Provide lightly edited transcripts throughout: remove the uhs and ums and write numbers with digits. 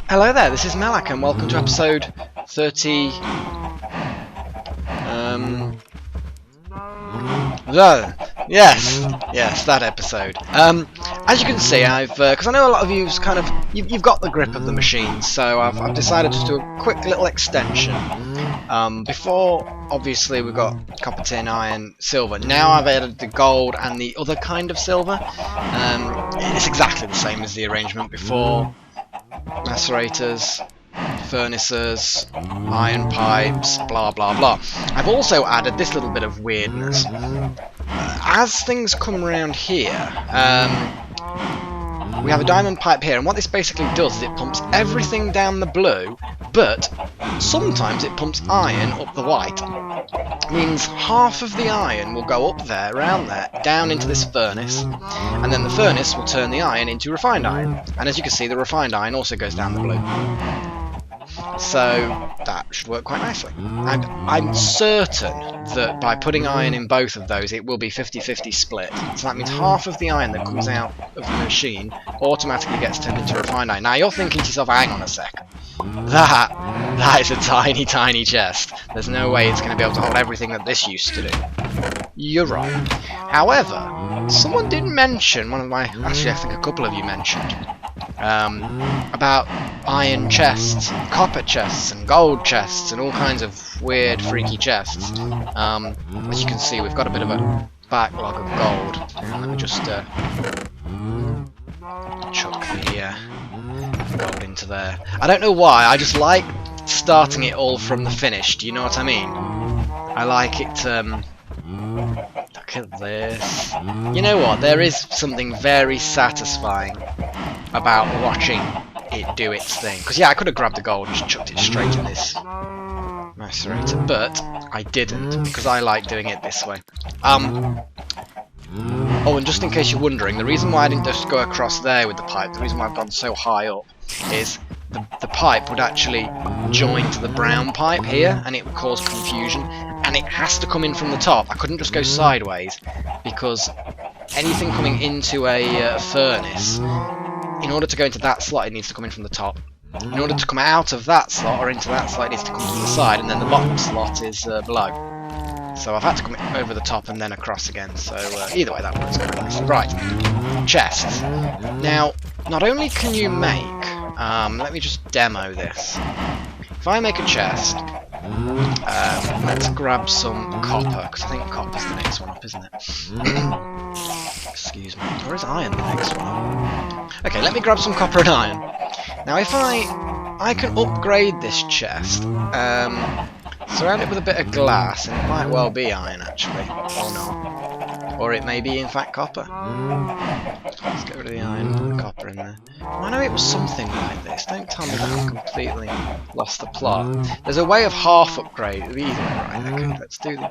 Hello there, this is Malak and welcome to episode 30... Yes, that episode. As you can see, because I know a lot of you've you've got the grip of the machine, so I've decided to do a quick little extension. Before, obviously, we've got copper, tin, iron, silver. Now I've added the gold and the other kind of silver. It's exactly the same as the arrangement before. Macerators, furnaces, iron pipes, blah blah blah. I've also added this little bit of weirdness. As things come around here, we have a diamond pipe here, and what this basically does is it pumps everything down the blue, but sometimes it pumps iron up the white. Means half of the iron will go up there, around there, down into this furnace, and then the furnace will turn the iron into refined iron. And as you can see, the refined iron also goes down the blue. So that should work quite nicely. And I'm certain that by putting iron in both of those, it will be 50-50 split. So that means half of the iron that comes out of the machine automatically gets turned into refined iron. Now you're thinking to yourself, hang on a second. That is a tiny, tiny chest. There's no way it's going to be able to hold everything that this used to do. You're right. However, someone did mention, actually I think a couple of you mentioned, about iron chests, copper chests, and gold chests, and all kinds of weird, freaky chests. As you can see, we've got a bit of a backlog of gold. And let me just chuck the gold into there. I don't know why, I just like starting it all from the finish, do you know what I mean? I like it, look at this. You know what, there is something very satisfying about watching it do its thing. Because yeah, I could have grabbed the gold and just chucked it straight in this macerator, but I didn't, because I like doing it this way. Oh, and just in case you're wondering, the reason why I didn't just go across there with the pipe, the reason why I've gone so high up, is the pipe would actually join to the brown pipe here, and it would cause confusion, and it has to come in from the top. I couldn't just go sideways, because anything coming into a furnace, in order to go into that slot, it needs to come in from the top. In order to come out of that slot, or into that slot, it needs to come from the side, and then the bottom slot is below. So I've had to come over the top and then across again, so either way that works quite nicely. Right, chests. Now, not only can you make, let me just demo this. If I make a chest, let's grab some copper, because I think copper's the next one up, isn't it? Excuse me, or is iron the next one up? Okay, let me grab some copper and iron. Now if I can upgrade this chest, surround it with a bit of glass, and it might well be iron actually, or not. Or it may be in fact copper. Let's get rid of the iron, put the copper in there. I know it was something like this, don't tell me that I've completely lost the plot. There's a way of half upgrade, either way, right, okay, let's do the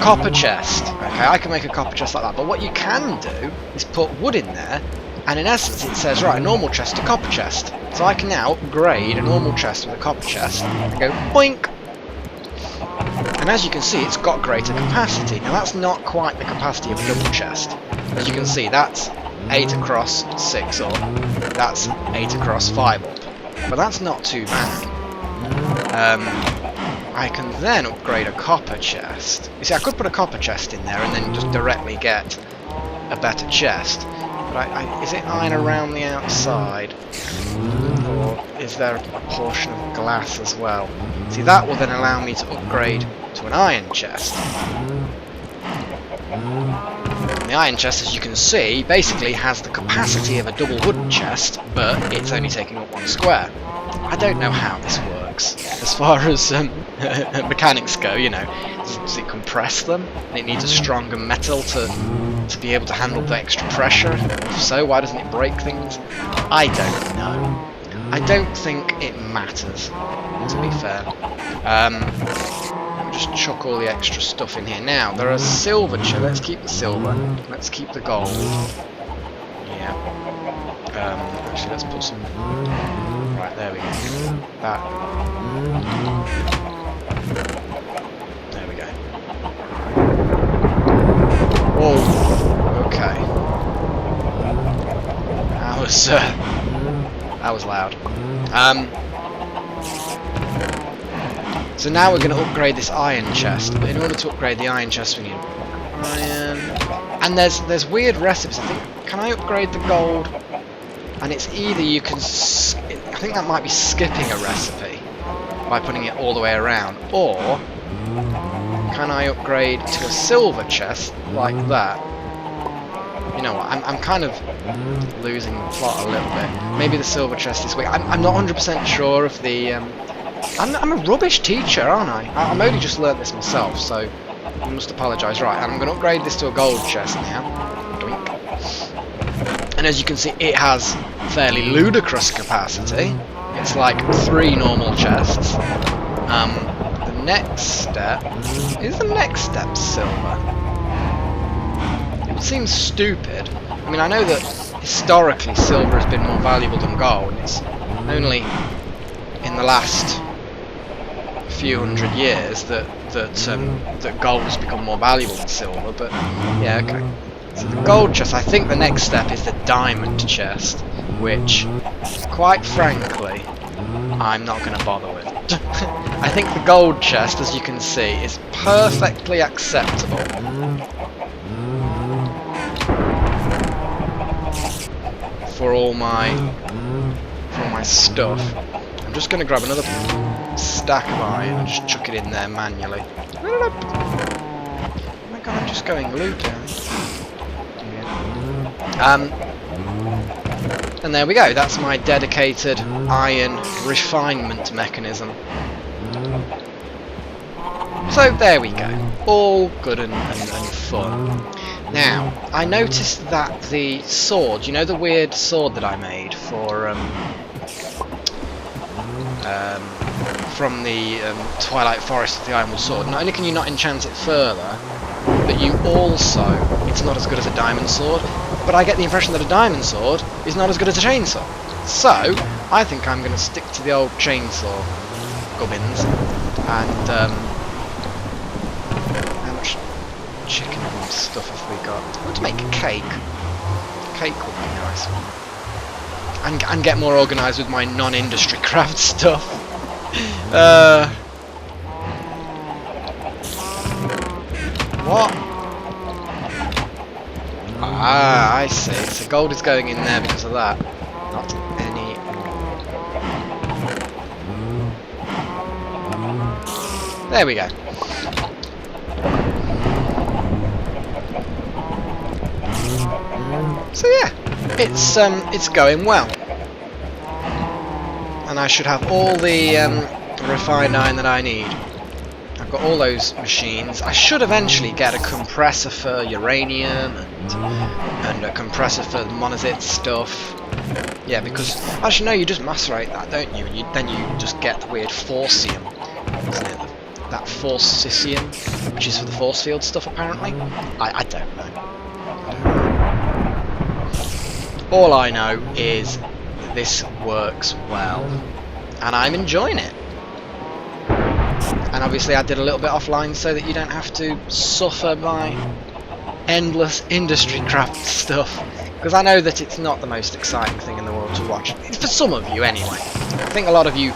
copper chest. Okay, I can make a copper chest like that, but what you can do is put wood in there, and in essence it says, right, a normal chest to copper chest. So I can now upgrade a normal chest with a copper chest, and go boink! And as you can see, it's got greater capacity. Now that's not quite the capacity of a double chest. As you can see, that's 8 across, 6 up. That's 8 across, 5 up. But that's not too bad. I can then upgrade a copper chest. You see, I could put a copper chest in there and then just directly get a better chest. But is it iron around the outside? Or is there a portion of glass as well? See, that will then allow me to upgrade to an iron chest. And the iron chest, as you can see, basically has the capacity of a double wooden chest, but it's only taking up 1 square. I don't know how this works. As far as mechanics go, you know, does it compress them? And it needs a stronger metal to be able to handle the extra pressure? If so, why doesn't it break things? I don't know. I don't think it matters, to be fair. Let me just chuck all the extra stuff in here. Now, there are silver chests. Let's keep the silver. Let's keep the gold. Yeah. Actually, let's put some... Right, there we go. That. There we go. Whoa. Okay. That was loud. So now we're going to upgrade this iron chest, but in order to upgrade the iron chest we need iron. And there's weird recipes. I think, can I upgrade the gold? And it's either you can, I think that might be skipping a recipe by putting it all the way around, or can I upgrade to a silver chest like that? You know what, I'm kind of losing the plot a little bit. Maybe the silver chest is weak. I'm not 100% sure of the... I'm a rubbish teacher, aren't I? I'm only just learnt this myself, so I must apologise. Right, and I'm going to upgrade this to a gold chest now. Doink. And as you can see, it has fairly ludicrous capacity. It's like 3 normal chests. The next step... Is the next step silver? It seems stupid. I mean, I know that historically silver has been more valuable than gold. It's only in the last few hundred years that gold has become more valuable than silver. But yeah, okay. So the gold chest. I think the next step is the diamond chest, which, quite frankly, I'm not going to bother with. I think the gold chest, as you can see, is perfectly acceptable. For all my stuff. I'm just going to grab another stack of iron and just chuck it in there manually. Oh my god, I'm just going loopy. And there we go, that's my dedicated iron refinement mechanism. So there we go, all good and fun. Now, I noticed that the sword, you know the weird sword that I made for from the Twilight Forest of the Ironwood Sword, not only can you not enchant it further, but you also, it's not as good as a diamond sword, but I get the impression that a diamond sword is not as good as a chainsaw. So, I think I'm going to stick to the old chainsaw gubbins, and how much chicken and stuff have we got? I want to make a cake. Cake would be nice. And get more organised with my non-industry craft stuff. What? Ah, I see. So gold is going in there because of that. Not any more. There we go. So yeah, it's going well. And I should have all the refined iron that I need. I've got all those machines. I should eventually get a compressor for uranium and a compressor for the monazite stuff. Yeah, because actually no, you just macerate that, don't you? And then you just get the weird forcium, isn't it? That forcicium, which is for the force field stuff apparently. I don't know. All I know is this works well, and I'm enjoying it. And obviously I did a little bit offline so that you don't have to suffer my endless industry craft stuff, because I know that it's not the most exciting thing in the world to watch. It's for some of you anyway. I think a lot of you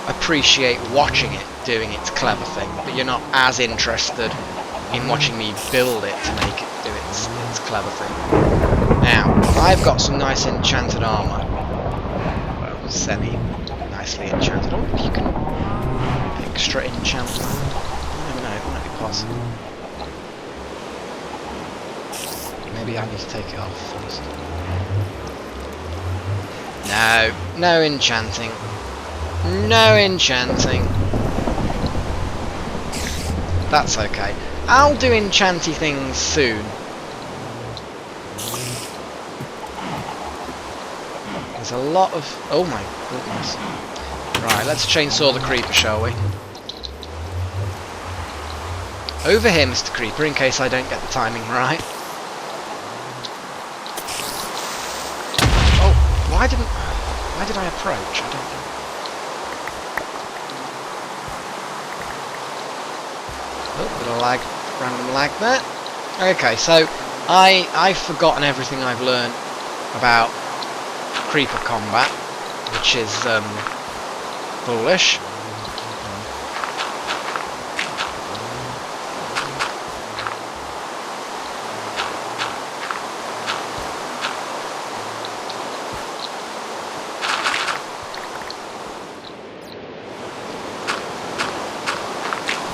appreciate watching it doing its clever thing, but you're not as interested in watching me build it to make it do its clever thing. Now, I've got some nice enchanted armour. Well, semi-nicely enchanted. Oh, you can extra enchant that. I don't know, it might be possible. Maybe I need to take it off first. No, no enchanting. No enchanting. That's okay. I'll do enchanty things soon. There's a lot of... Oh my goodness. Right, let's chainsaw the creeper, shall we? Over here, Mr. Creeper, in case I don't get the timing right. Oh, why did I approach? I don't know. Oh, bit of lag, random lag there. Okay, so I've forgotten everything I've learned about creeper combat. which is foolish.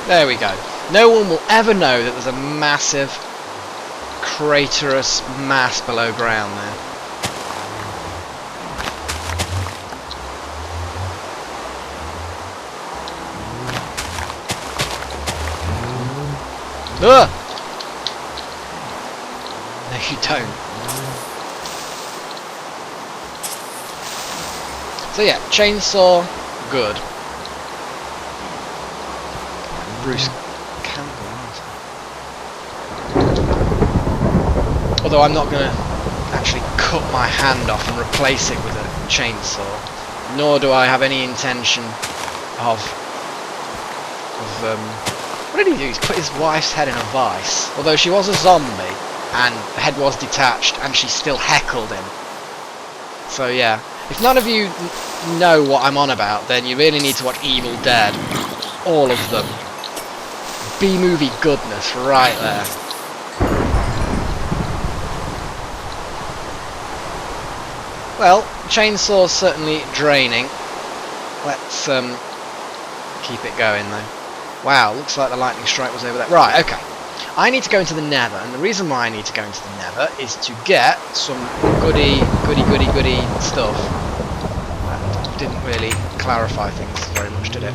There we go. No one will ever know that there's a massive craterous mass below ground there. Ugh! No, you don't. So yeah, chainsaw, good. Bruce Campbell, although I'm not going to actually cut my hand off and replace it with a chainsaw, nor do I have any intention of what did he do? He's put his wife's head in a vice, although she was a zombie and the head was detached and she still heckled him. So yeah, if none of you know what I'm on about, then you really need to watch Evil Dead, all of them. B-movie goodness right there. Well, chainsaw's certainly draining. Let's keep it going though. Wow, looks like the lightning strike was over there. Right, okay. I need to go into the Nether, and the reason why I need to go into the Nether is to get some goody stuff. That didn't really clarify things very much, did it?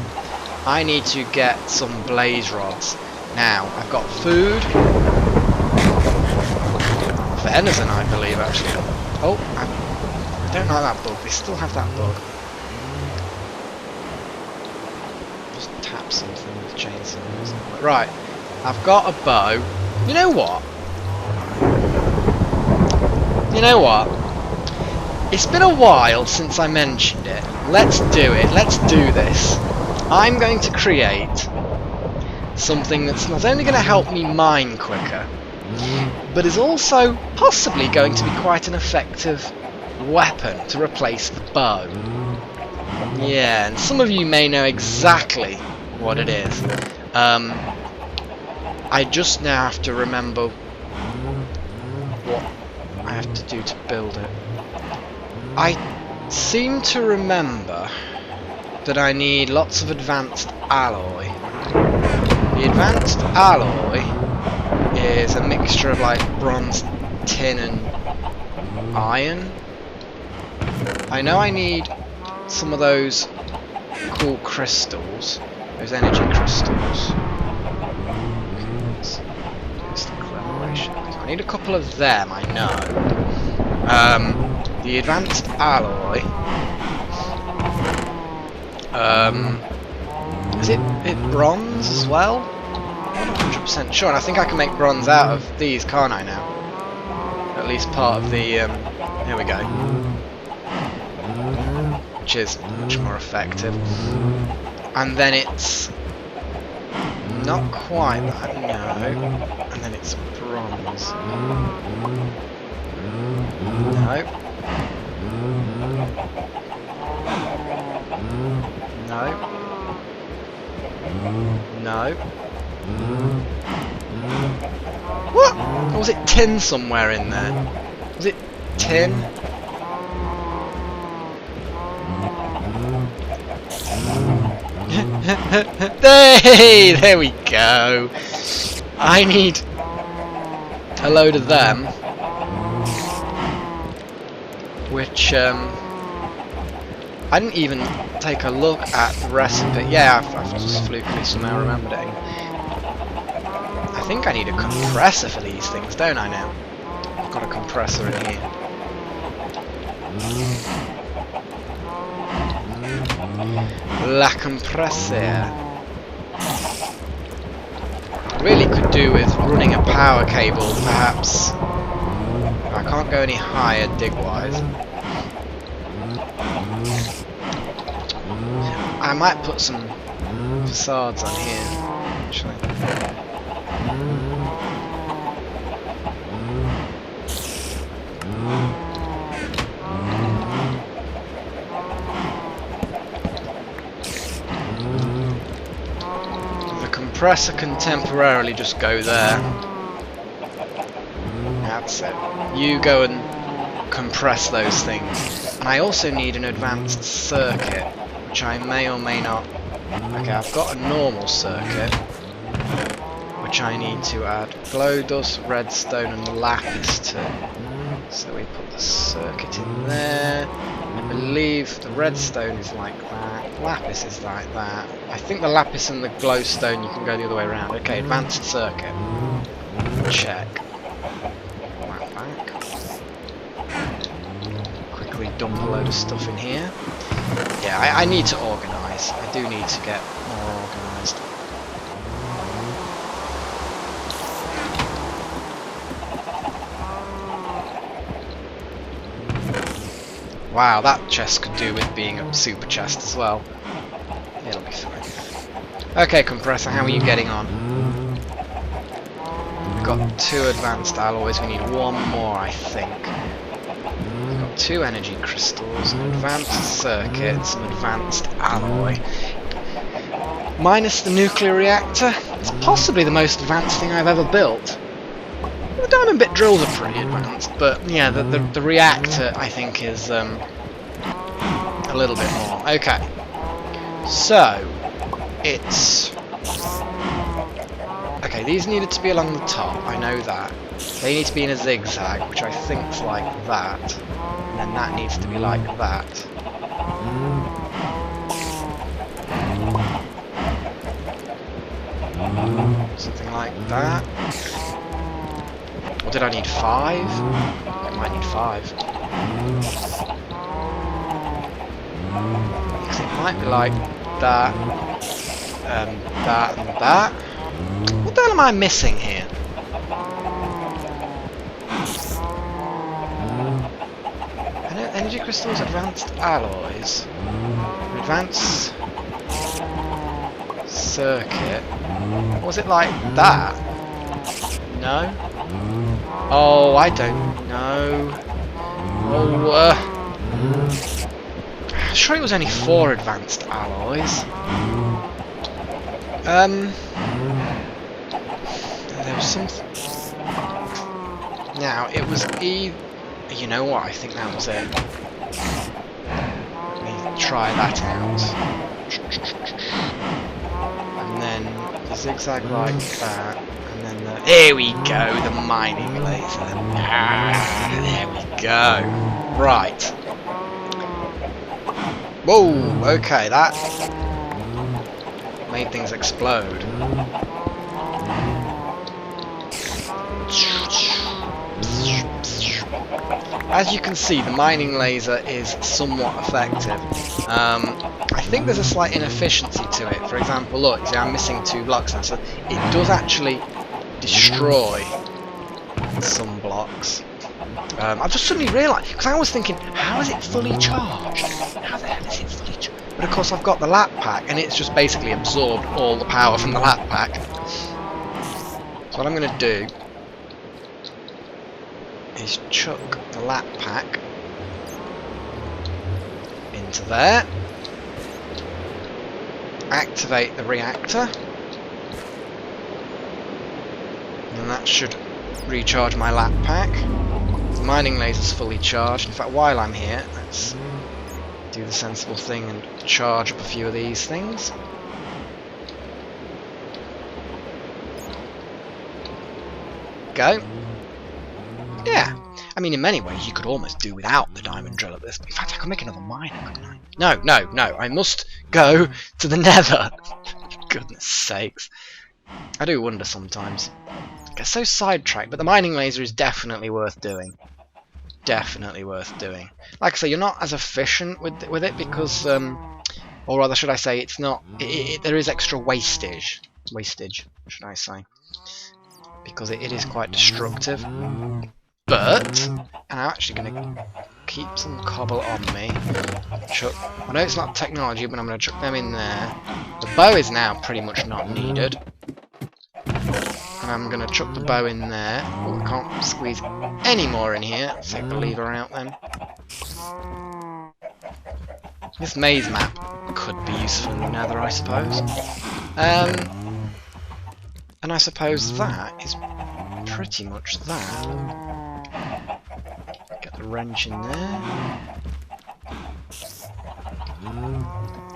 I need to get some blaze rods. Now, I've got food. Venison, I believe, actually. Oh, I don't like that bug. They still have that bug. Just tap something with chainsaws. Right, I've got a bow. You know what? You know what? It's been a while since I mentioned it. Let's do it. Let's do this. I'm going to create something that's not only going to help me mine quicker, but is also possibly going to be quite an effective weapon to replace the bow. Yeah, and some of you may know exactly what it is. I just now have to remember what I have to do to build it. I seem to remember that I need lots of advanced alloy. The advanced alloy is a mixture of like bronze, tin and iron. I know I need some of those cool crystals, those energy crystals. It's the collaboration. I need a couple of them, I know. The advanced alloy. Is it bronze as well? I'm not 100% sure, and I think I can make bronze out of these, can't I now? At least part of the, here we go. Which is much more effective. And then it's not quite that, no. And then it's bronze. No. No. No. What? Or was it tin somewhere in there? Was it tin? Hey, there we go. I need a load of them, which I didn't even take a look at the recipe. Yeah, I've just flukily somehow remembered it. I think I need a compressor for these things, don't I now? I've got a compressor in here. La compressor. I really could do with running a power cable, perhaps. I can't go any higher dig-wise. I might put some facades on here, actually. compressor can temporarily just go there. That's it. You go and compress those things. And I also need an advanced circuit, which I may or may not... Okay, I've got a normal circuit, which I need to add glow dust, redstone and lapis to. So we put the circuit in there. I believe the redstone is like that, lapis is like that. I think the lapis and the glowstone you can go the other way around. Okay, advanced circuit. Check. That back. Quickly dump a load of stuff in here. Yeah, I need to organise. I do need to get more organised. Wow, that chest could do with being a super chest as well. It'll be fine. Okay, compressor, how are you getting on? We've got 2 advanced alloys, we need 1 more, I think. We've got 2 energy crystals, an advanced circuit, some advanced alloy. Minus the nuclear reactor, it's possibly the most advanced thing I've ever built. The diamond bit drills are pretty advanced, but yeah, the reactor I think is a little bit more. Okay, so it's okay. These needed to be along the top. I know that. They need to be in a zigzag, which I think's like that, and then that needs to be like that. Something like that. Or did I need 5? I might need 5. Because it might be like that, that and that. What the hell am I missing here? Energy crystals, advanced alloys, advanced circuit. Was it like that? No? Oh, I don't know. Oh, I'm sure it was only 4 advanced alloys. There was something. Now, it was you know what? I think that was it. Let me try that out. And then the zigzag like that. And then there we go, the mining laser. Ah, there we go. Right. Whoa, okay, that made things explode. As you can see, the mining laser is somewhat effective. I think there's a slight inefficiency to it. For example, look, see, I'm missing 2 blocks now, so it does actually destroy some blocks. I've just suddenly realised, because I was thinking, how is it fully charged? How the hell is it fully charged? But of course I've got the lap pack, and it's just basically absorbed all the power from the lap pack. So what I'm going to do is chuck the lap pack into there, activate the reactor, and that should recharge my lap pack. The mining laser's fully charged. In fact, while I'm here, let's do the sensible thing and charge up a few of these things. Go. Yeah. I mean, in many ways, you could almost do without the diamond drill at this. In fact, I could make another mine, couldn't I? No, no, no. I must go to the Nether. Goodness sakes. I do wonder sometimes. I get so sidetracked, but the mining laser is definitely worth doing. Definitely worth doing. Like I say, you're not as efficient with it because, or rather, should I say, it's not. There is extra wastage, should I say? Because it is quite destructive. But I'm actually going to keep some cobble on me. Chuck. I know it's not technology, but I'm going to chuck them in there. The bow is now pretty much not needed. And I'm going to chuck the bow in there. Oh, I can't squeeze any more in here. Let's take the lever out then. This maze map could be useful in the Nether, I suppose. And I suppose that is pretty much that. Get the wrench in there.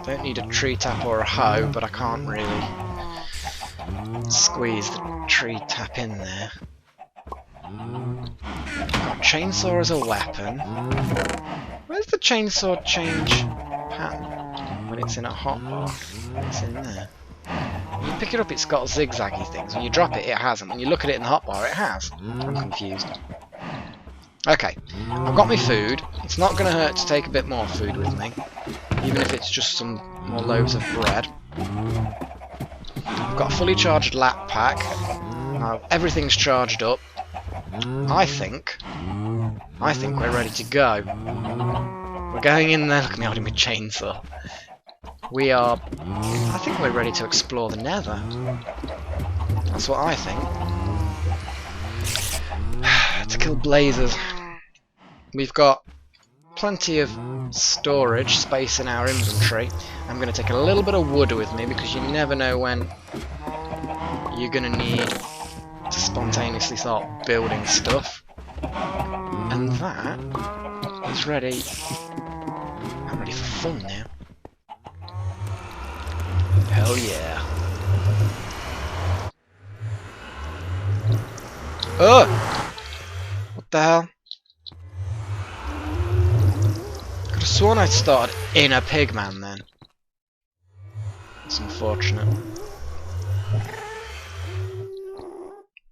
Don't need a tree tap or a hoe, but I can't really squeeze the tree tap in there. Got chainsaw as a weapon. Where's the chainsaw change pattern? When it's in a hotbar. It's in there. When you pick it up, it's got zigzaggy things. When you drop it, it hasn't. When you look at it in the hotbar, it has. I'm confused. Okay, I've got my food. It's not going to hurt to take a bit more food with me, even if it's just some more loaves of bread. I've got a fully charged lap pack. Now everything's charged up. I think we're ready to go. We're going in there. Look at me holding my chainsaw. I think we're ready to explore the Nether. That's what I think. To kill blazers. We've got plenty of storage space in our inventory. I'm going to take a little bit of wood with me because you never know when you're going to need to spontaneously start building stuff. And that is ready. I'm ready for fun now. Hell yeah. Oh! What the hell? Could have sworn I started in a pigman then. That's unfortunate.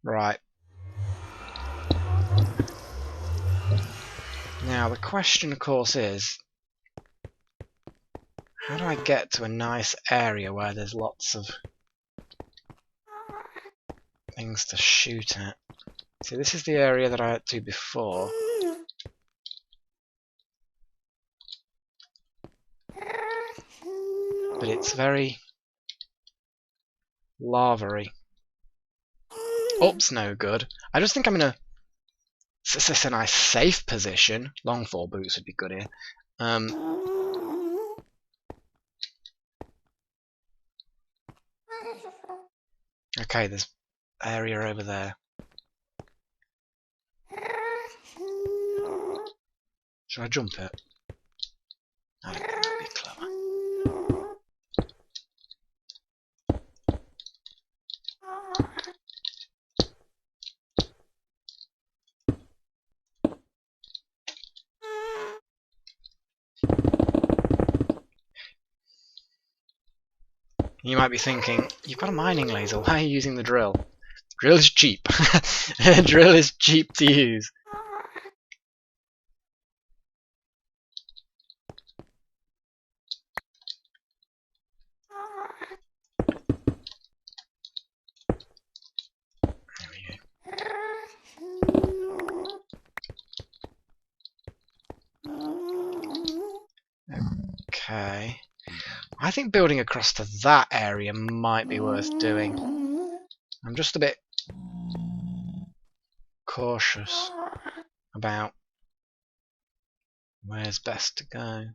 Right. Now the question of course is, how do I get to a nice area where there's lots of things to shoot at? See, this is the area that I had to before. But it's very lava-y. Up's no good. I just think I'm in a nice safe position. Long fall boots would be good here. Okay, there's area over there. Should I jump it? I don't think that'd be clever. You might be thinking, you've got a mining laser, why are you using the drill? Drill is cheap. Drill is cheap to use. There we go. Okay. I think building across to that area might be worth doing. I'm just a bit cautious about where's best to go.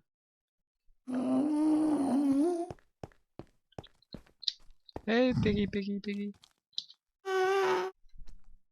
Hey, piggy, piggy, piggy.